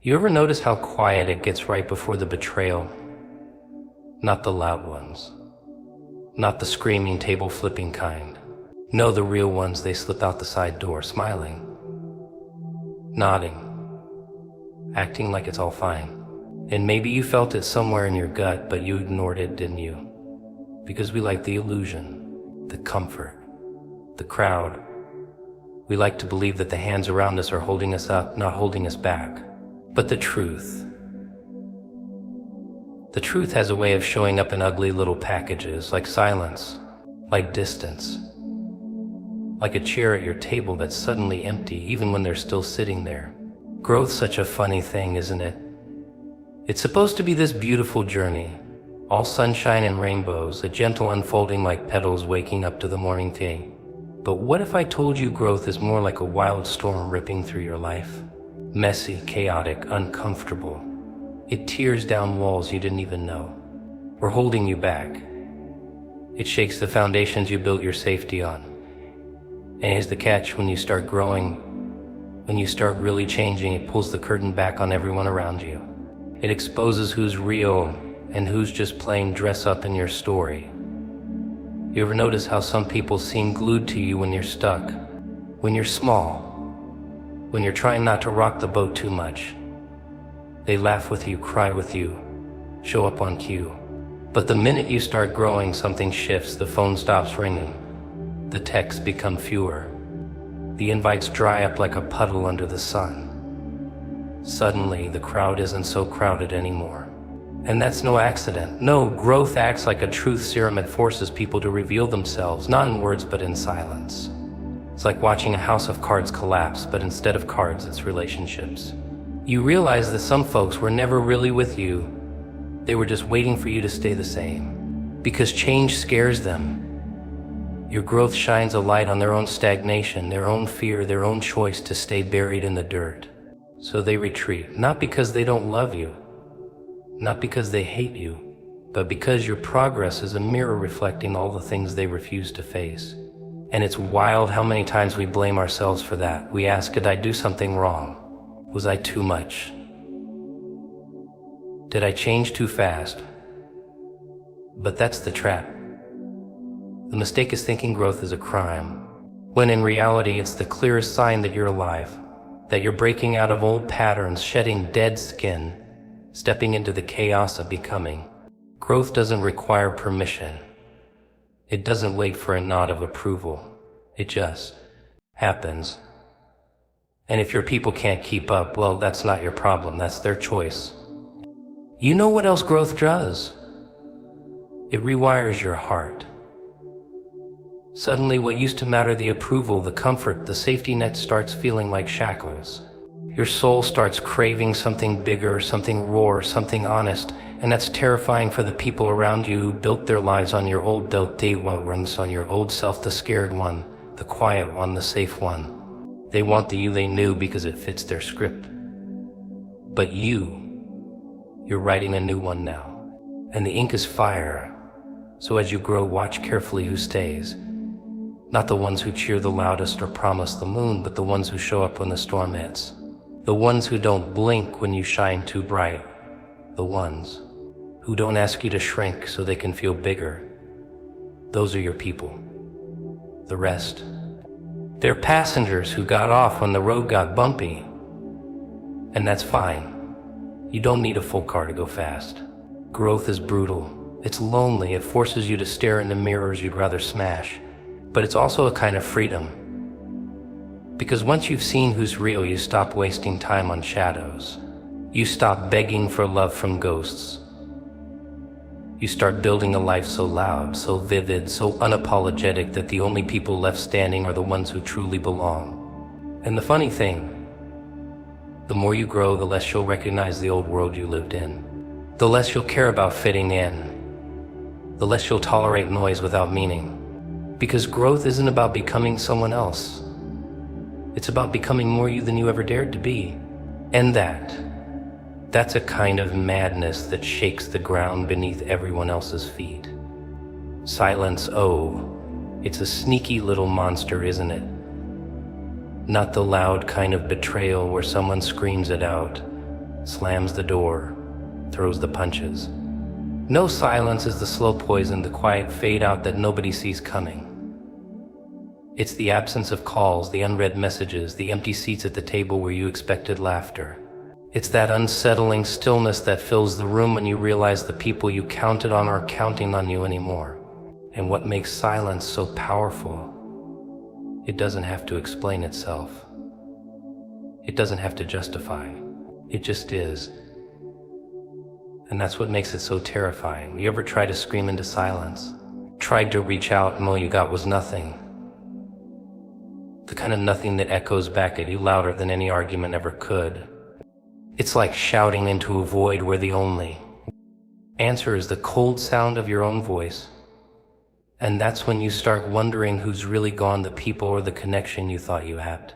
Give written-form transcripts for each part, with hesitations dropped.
You ever notice how quiet it gets right before the betrayal? Not the loud ones. Not the screaming, table-flipping kind. No, the real ones, they slip out the side door, smiling, nodding, acting like it's all fine. And maybe you felt it somewhere in your gut, but you ignored it, didn't you? Because we like the illusion, the comfort, the crowd. We like to believe that the hands around us are holding us up, not holding us back. But the truth has a way of showing up in ugly little packages, like silence, like distance, like a chair at your table that's suddenly empty even when they're still sitting there. Growth's such a funny thing, isn't it? It's supposed to be this beautiful journey, all sunshine and rainbows, a gentle unfolding like petals waking up to the morning tea. But what if I told you growth is more like a wild storm ripping through your life? Messy, chaotic, uncomfortable. It tears down walls you didn't even know, or holding you back. It shakes the foundations you built your safety on. And here's the catch: when you start growing, when you start really changing, it pulls the curtain back on everyone around you. It exposes who's real and who's just playing dress up in your story. You ever notice how some people seem glued to you when you're stuck, when you're small, when you're trying not to rock the boat too much? They laugh with you, cry with you, show up on cue. But the minute you start growing, something shifts. The phone stops ringing. The texts become fewer. The invites dry up like a puddle under the sun. Suddenly, the crowd isn't so crowded anymore. And that's no accident. No, growth acts like a truth serum. It forces people to reveal themselves, not in words, but in silence. It's like watching a house of cards collapse, but instead of cards, it's relationships. You realize that some folks were never really with you. They were just waiting for you to stay the same. Because change scares them. Your growth shines a light on their own stagnation, their own fear, their own choice to stay buried in the dirt. So they retreat, not because they don't love you, not because they hate you, but because your progress is a mirror reflecting all the things they refuse to face. And it's wild how many times we blame ourselves for that. We ask, did I do something wrong? Was I too much? Did I change too fast? But that's the trap. The mistake is thinking growth is a crime, when in reality it's the clearest sign that you're alive, that you're breaking out of old patterns, shedding dead skin, stepping into the chaos of becoming. Growth doesn't require permission. It doesn't wait for a nod of approval. It just happens. And if your people can't keep up, well, that's not your problem. That's their choice. You know what else growth does? It rewires your heart. Suddenly, what used to matter, the approval, the comfort, the safety net, starts feeling like shackles. Your soul starts craving something bigger, something raw, something honest. And that's terrifying for the people around you who built their lives on your old built-day ones, on your old self, the scared one, the quiet one, the safe one. They want the you they knew because it fits their script. But you're writing a new one now. And the ink is fire. So as you grow, watch carefully who stays. Not the ones who cheer the loudest or promise the moon, but the ones who show up when the storm hits. The ones who don't blink when you shine too bright. The ones who don't ask you to shrink so they can feel bigger. Those are your people. The rest, they're passengers who got off when the road got bumpy. And that's fine. You don't need a full car to go fast. Growth is brutal. It's lonely. It forces you to stare into mirrors you'd rather smash. But it's also a kind of freedom. Because once you've seen who's real, you stop wasting time on shadows. You stop begging for love from ghosts. You start building a life so loud, so vivid, so unapologetic that the only people left standing are the ones who truly belong. And the funny thing, the more you grow, the less you'll recognize the old world you lived in. The less you'll care about fitting in. The less you'll tolerate noise without meaning. Because growth isn't about becoming someone else. It's about becoming more you than you ever dared to be. And that's a kind of madness that shakes the ground beneath everyone else's feet. Silence, oh, it's a sneaky little monster, isn't it? Not the loud kind of betrayal where someone screams it out. slams the door, throws the punches. No, silence is the slow poison, the quiet fade out that nobody sees coming. It's the absence of calls, the unread messages, the empty seats at the table where you expected laughter. It's that unsettling stillness that fills the room when you realize the people you counted on aren't counting on you anymore. And what makes silence so powerful, it doesn't have to explain itself. It doesn't have to justify. It just is. And that's what makes it so terrifying. You ever try to scream into silence? Tried to reach out and all you got was nothing. The kind of nothing that echoes back at you louder than any argument ever could. It's like shouting into a void where the only answer is the cold sound of your own voice. And that's when you start wondering who's really gone, the people or the connection you thought you had.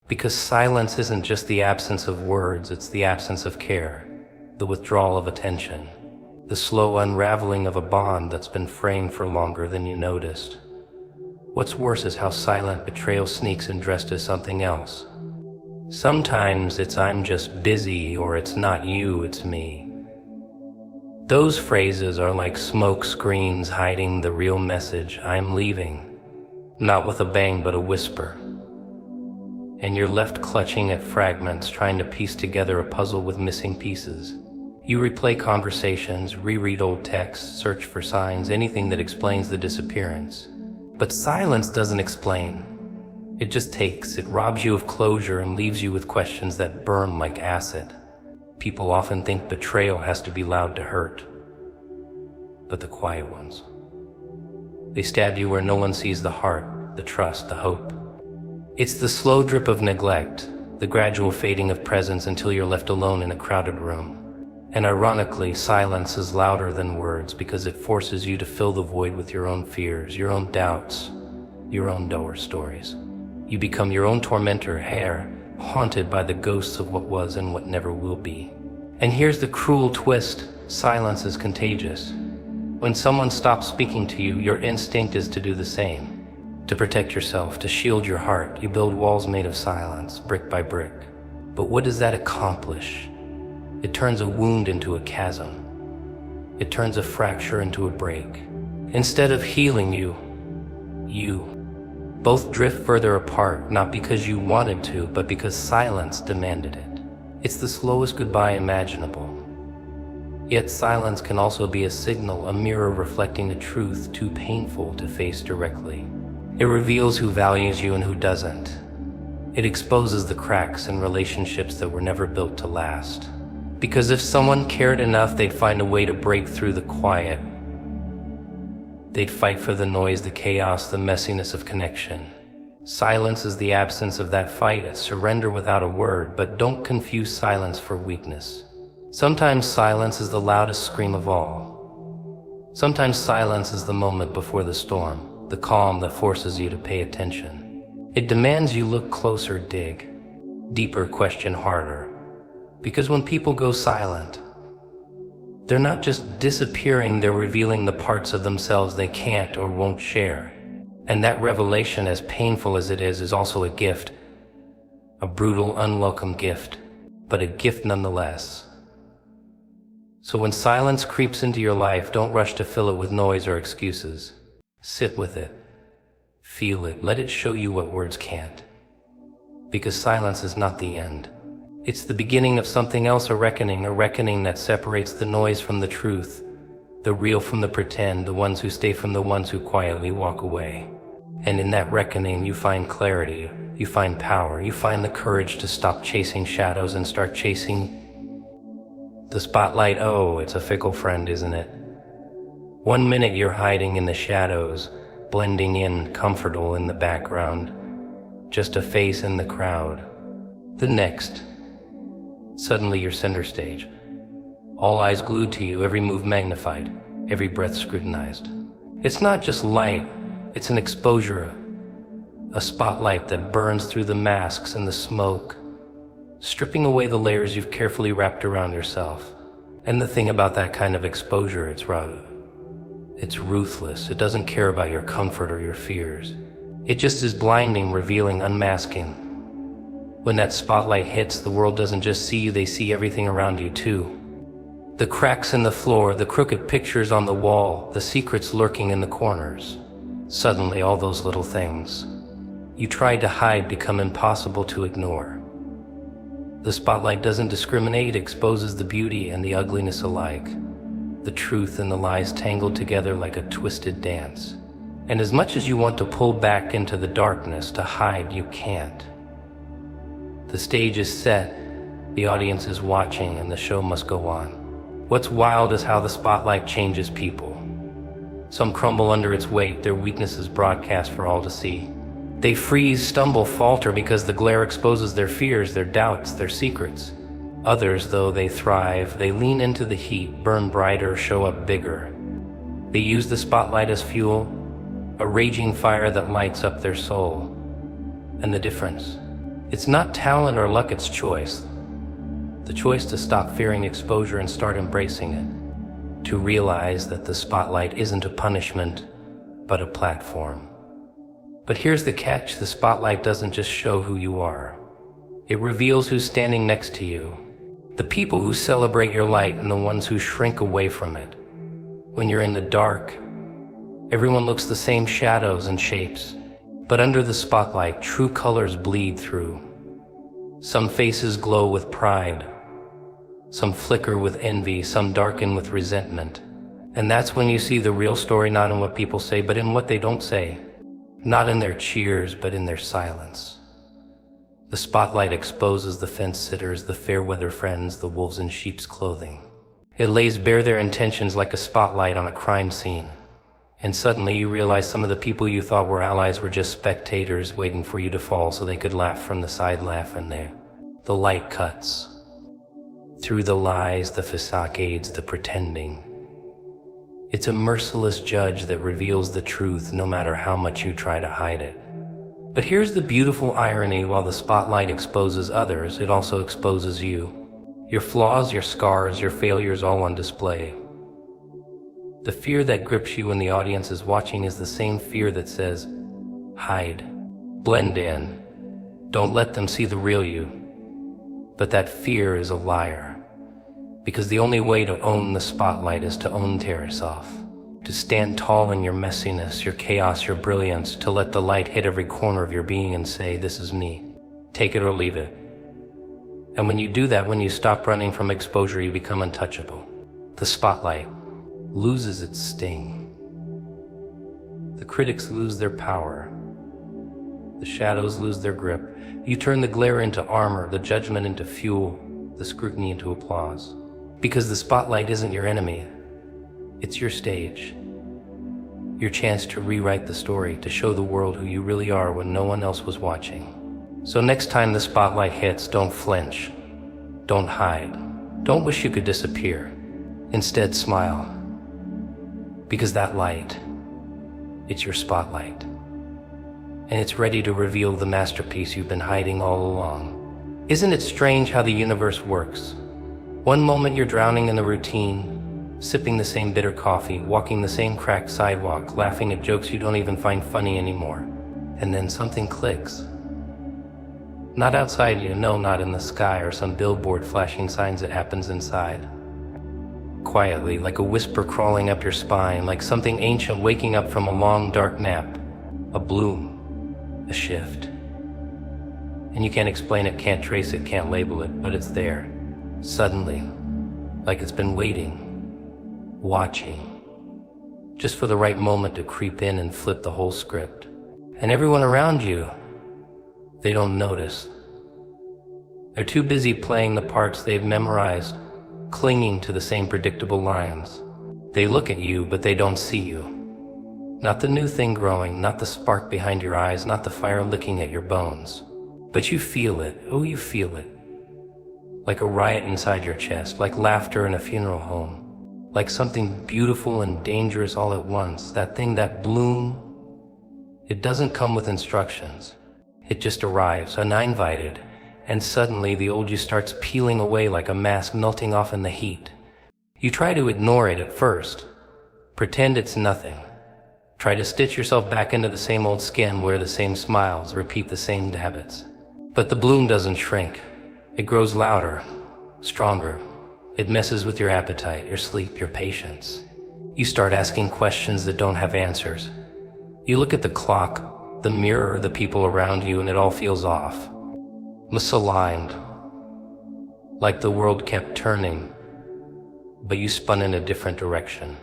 Because silence isn't just the absence of words, it's the absence of care, the withdrawal of attention, the slow unraveling of a bond that's been framed for longer than you noticed. What's worse is how silent betrayal sneaks in dressed as something else. Sometimes it's "I'm just busy," or "it's not you, it's me." Those phrases are like smoke screens hiding the real message, "I'm leaving." Not with a bang, but a whisper. And you're left clutching at fragments, trying to piece together a puzzle with missing pieces. You replay conversations, reread old texts, search for signs, anything that explains the disappearance. But silence doesn't explain. It just takes. It robs you of closure and leaves you with questions that burn like acid. People often think betrayal has to be loud to hurt. But the quiet ones, they stab you where no one sees the heart, the trust, the hope. It's the slow drip of neglect, the gradual fading of presence until you're left alone in a crowded room. And ironically, silence is louder than words because it forces you to fill the void with your own fears, your own doubts, your own door stories. You become your own tormentor, haunted by the ghosts of what was and what never will be. And here's the cruel twist: silence is contagious. When someone stops speaking to you, your instinct is to do the same. To protect yourself, to shield your heart, you build walls made of silence, brick by brick. But what does that accomplish? It turns a wound into a chasm. It turns a fracture into a break. Instead of healing you both drift further apart, not because you wanted to, but because silence demanded it. It's the slowest goodbye imaginable. Yet silence can also be a signal, a mirror reflecting a truth too painful to face directly. It reveals who values you and who doesn't. It exposes the cracks in relationships that were never built to last. Because if someone cared enough, they'd find a way to break through the quiet. They'd fight for the noise, the chaos, the messiness of connection. Silence is the absence of that fight, a surrender without a word, but don't confuse silence for weakness. Sometimes silence is the loudest scream of all. Sometimes silence is the moment before the storm, the calm that forces you to pay attention. It demands you look closer, dig deeper, question harder. Because when people go silent, they're not just disappearing, they're revealing the parts of themselves they can't or won't share. And that revelation, as painful as it is also a gift. A brutal, unwelcome gift, but a gift nonetheless. So when silence creeps into your life, don't rush to fill it with noise or excuses. Sit with it. Feel it. Let it show you what words can't. Because silence is not the end. It's the beginning of something else, a reckoning that separates the noise from the truth, the real from the pretend, the ones who stay from the ones who quietly walk away. And in that reckoning, you find clarity, you find power, you find the courage to stop chasing shadows and start chasing the spotlight. Oh, it's a fickle friend, isn't it? 1 minute you're hiding in the shadows, blending in, comfortable in the background, just a face in the crowd. The next, suddenly you're center stage. All eyes glued to you, every move magnified, every breath scrutinized. It's not just light, it's an exposure, a spotlight that burns through the masks and the smoke, stripping away the layers you've carefully wrapped around yourself. And the thing about that kind of exposure, it's raw. It's ruthless. It doesn't care about your comfort or your fears. It just is blinding, revealing, unmasking. When that spotlight hits, the world doesn't just see you, they see everything around you too. The cracks in the floor, the crooked pictures on the wall, the secrets lurking in the corners. Suddenly, all those little things you tried to hide become impossible to ignore. The spotlight doesn't discriminate, it exposes the beauty and the ugliness alike. The truth and the lies tangled together like a twisted dance. And as much as you want to pull back into the darkness to hide, you can't. The stage is set, the audience is watching, and the show must go on. What's wild is how the spotlight changes people. Some crumble under its weight, their weaknesses broadcast for all to see. They freeze, stumble, falter because the glare exposes their fears, their doubts, their secrets. Others, though, they thrive, they lean into the heat, burn brighter, show up bigger. They use the spotlight as fuel, a raging fire that lights up their soul. And the difference? It's not talent or luck, it's choice. The choice to stop fearing exposure and start embracing it. To realize that the spotlight isn't a punishment, but a platform. But here's the catch, the spotlight doesn't just show who you are. It reveals who's standing next to you. The people who celebrate your light and the ones who shrink away from it. When you're in the dark, everyone looks the same, shadows and shapes. But under the spotlight, true colors bleed through. Some faces glow with pride. Some flicker with envy, some darken with resentment. And that's when you see the real story, not in what people say, but in what they don't say. Not in their cheers, but in their silence. The spotlight exposes the fence-sitters, the fair-weather friends, the wolves in sheep's clothing. It lays bare their intentions like a spotlight on a crime scene. And suddenly you realize some of the people you thought were allies were just spectators waiting for you to fall so they could laugh from the side, laugh in there. The light cuts through the lies, the facades, the pretending. It's a merciless judge that reveals the truth no matter how much you try to hide it. But here's the beautiful irony, while the spotlight exposes others, it also exposes you. Your flaws, your scars, your failures all on display. The fear that grips you when the audience is watching is the same fear that says, hide, blend in, don't let them see the real you. But that fear is a liar. Because the only way to own the spotlight is to own terrace off. To stand tall in your messiness, your chaos, your brilliance, to let the light hit every corner of your being and say, this is me. Take it or leave it. And when you do that, when you stop running from exposure, you become untouchable. The spotlight loses its sting. The critics lose their power. The shadows lose their grip. You turn the glare into armor, the judgment into fuel, the scrutiny into applause. Because the spotlight isn't your enemy. It's your stage. Your chance to rewrite the story, to show the world who you really are when no one else was watching. So next time the spotlight hits, don't flinch. Don't hide. Don't wish you could disappear. Instead, smile. Because that light, it's your spotlight. And it's ready to reveal the masterpiece you've been hiding all along. Isn't it strange how the universe works? One moment you're drowning in the routine, sipping the same bitter coffee, walking the same cracked sidewalk, laughing at jokes you don't even find funny anymore. And then something clicks. Not outside you, no, not in the sky or some billboard flashing signs, it happens inside. Quietly, like a whisper crawling up your spine, like something ancient waking up from a long dark nap. A bloom, a shift. And you can't explain it, can't trace it, can't label it, but it's there. Suddenly, like it's been waiting, watching, just for the right moment to creep in and flip the whole script. And everyone around you, they don't notice. They're too busy playing the parts they've memorized, clinging to the same predictable lines. They look at you, but they don't see you. Not the new thing growing, not the spark behind your eyes, not the fire licking at your bones. But you feel it, oh, you feel it. Like a riot inside your chest, like laughter in a funeral home, like something beautiful and dangerous all at once. That thing, that bloom, it doesn't come with instructions. It just arrives, uninvited, and suddenly the old you starts peeling away like a mask melting off in the heat. You try to ignore it at first, pretend it's nothing. Try to stitch yourself back into the same old skin, wear the same smiles, repeat the same habits. But the bloom doesn't shrink. It grows louder, stronger. It messes with your appetite, your sleep, your patience. You start asking questions that don't have answers. You look at the clock, the mirror, the people around you, and it all feels off. Misaligned. Like the world kept turning, but you spun in a different direction.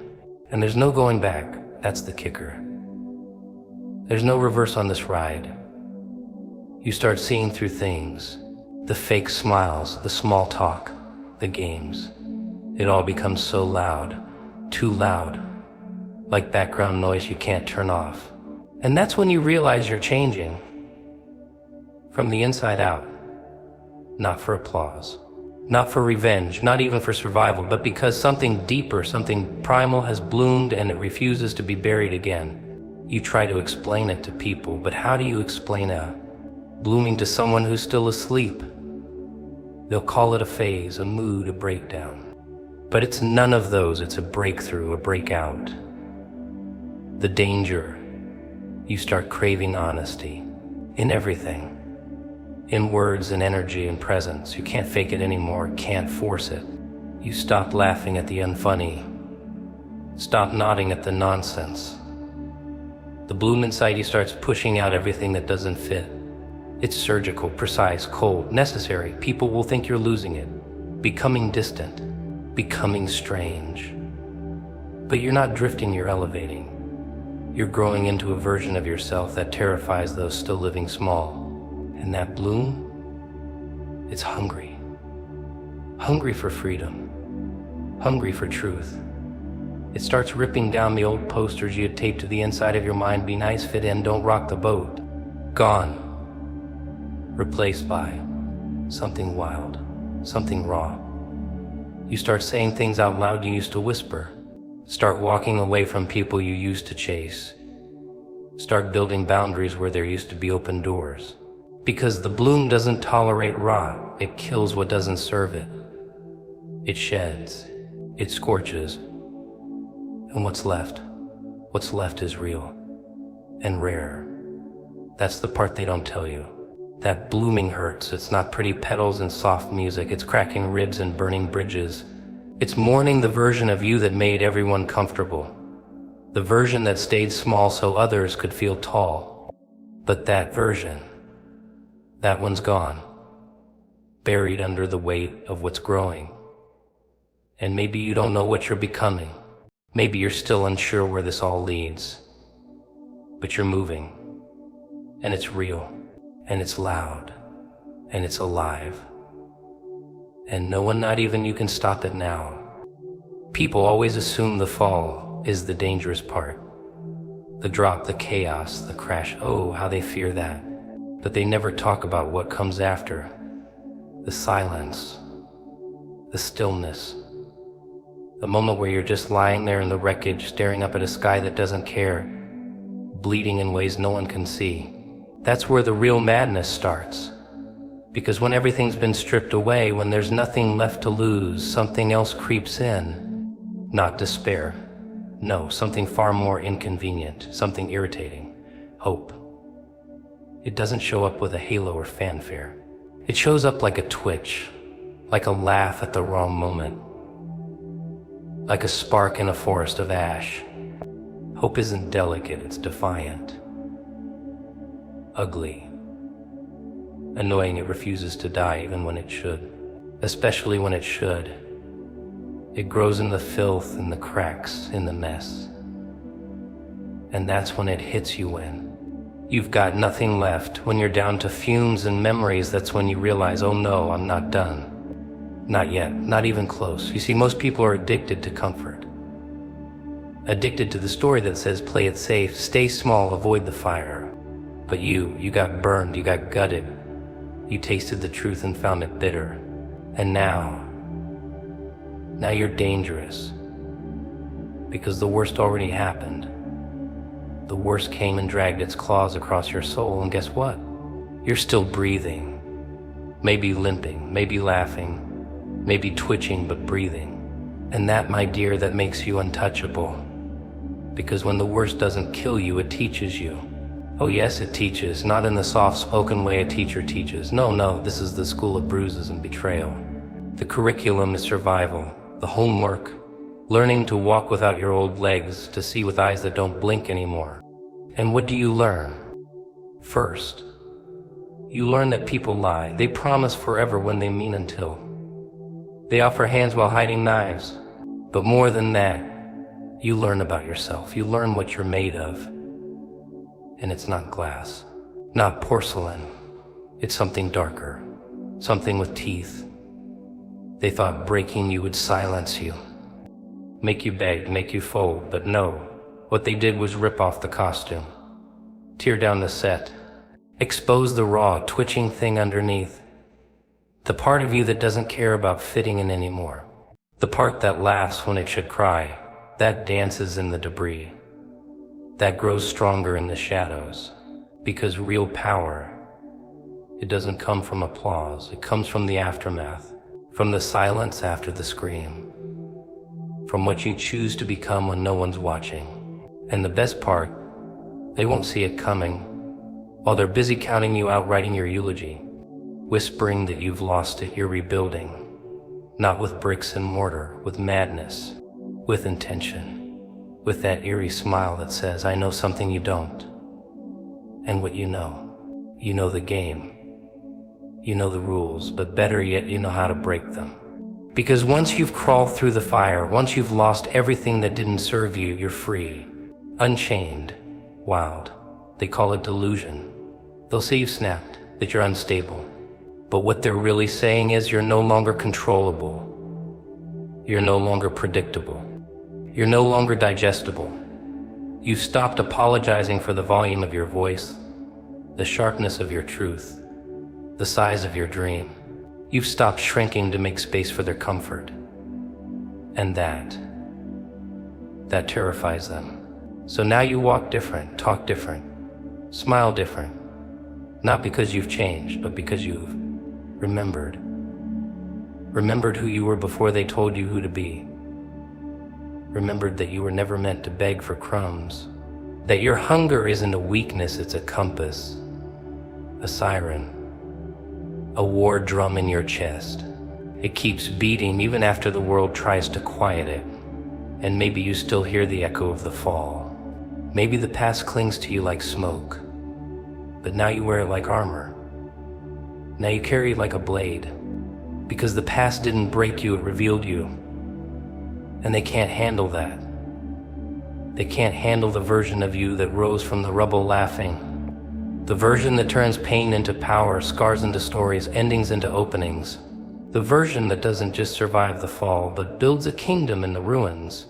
And there's no going back. That's the kicker. There's no reverse on this ride. You start seeing through things. The fake smiles, the small talk, the games. It all becomes so loud, too loud, like background noise you can't turn off. And that's when you realize you're changing. From the inside out. Not for applause. Not for revenge, not even for survival, but because something deeper, something primal has bloomed and it refuses to be buried again. You try to explain it to people, but how do you explain a blooming to someone who's still asleep? They'll call it a phase, a mood, a breakdown. But it's none of those. It's a breakthrough, a breakout. The danger. You start craving honesty in everything. In words and energy and presence. You can't fake it anymore, can't force it. You stop laughing at the unfunny. Stop nodding at the nonsense. The bloom inside you starts pushing out everything that doesn't fit. It's surgical, precise, cold, necessary. People will think you're losing it, becoming distant, becoming strange. But you're not drifting, you're elevating. You're growing into a version of yourself that terrifies those still living small. And that bloom, it's hungry. Hungry for freedom. Hungry for truth. It starts ripping down the old posters you had taped to the inside of your mind. Be nice, fit in, don't rock the boat. Gone. Replaced by something wild, something raw. You start saying things out loud you used to whisper. Start walking away from people you used to chase. Start building boundaries where there used to be open doors. Because the bloom doesn't tolerate rot. It kills what doesn't serve it. It sheds. It scorches. And what's left is real and rare. That's the part they don't tell you. That blooming hurts. It's not pretty petals and soft music. It's cracking ribs and burning bridges. It's mourning the version of you that made everyone comfortable. The version that stayed small so others could feel tall. But that version, that one's gone, buried under the weight of what's growing. And maybe you don't know what you're becoming. Maybe you're still unsure where this all leads. But you're moving. And it's real. And it's loud. And it's alive. And no one, not even you, can stop it now. People always assume the fall is the dangerous part. The drop, the chaos, the crash. Oh, how they fear that. But they never talk about what comes after. The silence, the stillness, the moment where you're just lying there in the wreckage, staring up at a sky that doesn't care, bleeding in ways no one can see. That's where the real madness starts. Because when everything's been stripped away, when there's nothing left to lose, something else creeps in. Not despair. No, something far more inconvenient, something irritating. Hope. It doesn't show up with a halo or fanfare. It shows up like a twitch, like a laugh at the wrong moment, like a spark in a forest of ash. Hope isn't delicate, it's defiant. Ugly. Annoying, it refuses to die even when it should. Especially when it should. It grows in the filth, in the cracks, in the mess. And that's when it hits you when you've got nothing left, when you're down to fumes and memories. That's when you realize, oh no, I'm not done. Not yet, not even close. You see, most people are addicted to comfort. Addicted to the story that says, play it safe, stay small, avoid the fire. But you got burned, you got gutted. You tasted the truth and found it bitter. And now you're dangerous. Because the worst already happened. The worst came and dragged its claws across your soul, and guess what? You're still breathing. Maybe limping, maybe laughing, maybe twitching, but breathing. And that, my dear, that makes you untouchable. Because when the worst doesn't kill you, it teaches you. Oh yes, it teaches, not in the soft-spoken way a teacher teaches. No, this is the school of bruises and betrayal. The curriculum is survival, the homework, learning to walk without your old legs, to see with eyes that don't blink anymore. And what do you learn? First, you learn that people lie. They promise forever when they mean until. They offer hands while hiding knives. But more than that, you learn about yourself. You learn what you're made of. And it's not glass, not porcelain. It's something darker, something with teeth. They thought breaking you would silence you, make you beg, make you fold, but no. What they did was rip off the costume, tear down the set, expose the raw, twitching thing underneath. The part of you that doesn't care about fitting in anymore. The part that laughs when it should cry, that dances in the debris, that grows stronger in the shadows. Because real power, it doesn't come from applause. It comes from the aftermath, from the silence after the scream, from what you choose to become when no one's watching. And the best part, they won't see it coming, while they're busy counting you out writing your eulogy, whispering that you've lost it, you're rebuilding, not with bricks and mortar, with madness, with intention, with that eerie smile that says, I know something you don't. And what you know the game, you know the rules, but better yet, you know how to break them. Because once you've crawled through the fire, once you've lost everything that didn't serve you, you're free, unchained, wild. They call it delusion. They'll say you snapped, that you're unstable. But what they're really saying is you're no longer controllable. You're no longer predictable. You're no longer digestible. You've stopped apologizing for the volume of your voice, the sharpness of your truth, the size of your dream. You've stopped shrinking to make space for their comfort. And that terrifies them. So now you walk different, talk different, smile different. Not because you've changed, but because you've remembered. Remembered who you were before they told you who to be. Remembered that you were never meant to beg for crumbs. That your hunger isn't a weakness, it's a compass, a siren, a war drum in your chest. It keeps beating even after the world tries to quiet it. And maybe you still hear the echo of the fall. Maybe the past clings to you like smoke, but now you wear it like armor. Now you carry it like a blade. Because the past didn't break you, it revealed you. And they can't handle that. They can't handle the version of you that rose from the rubble laughing. The version that turns pain into power, scars into stories, endings into openings. The version that doesn't just survive the fall, but builds a kingdom in the ruins.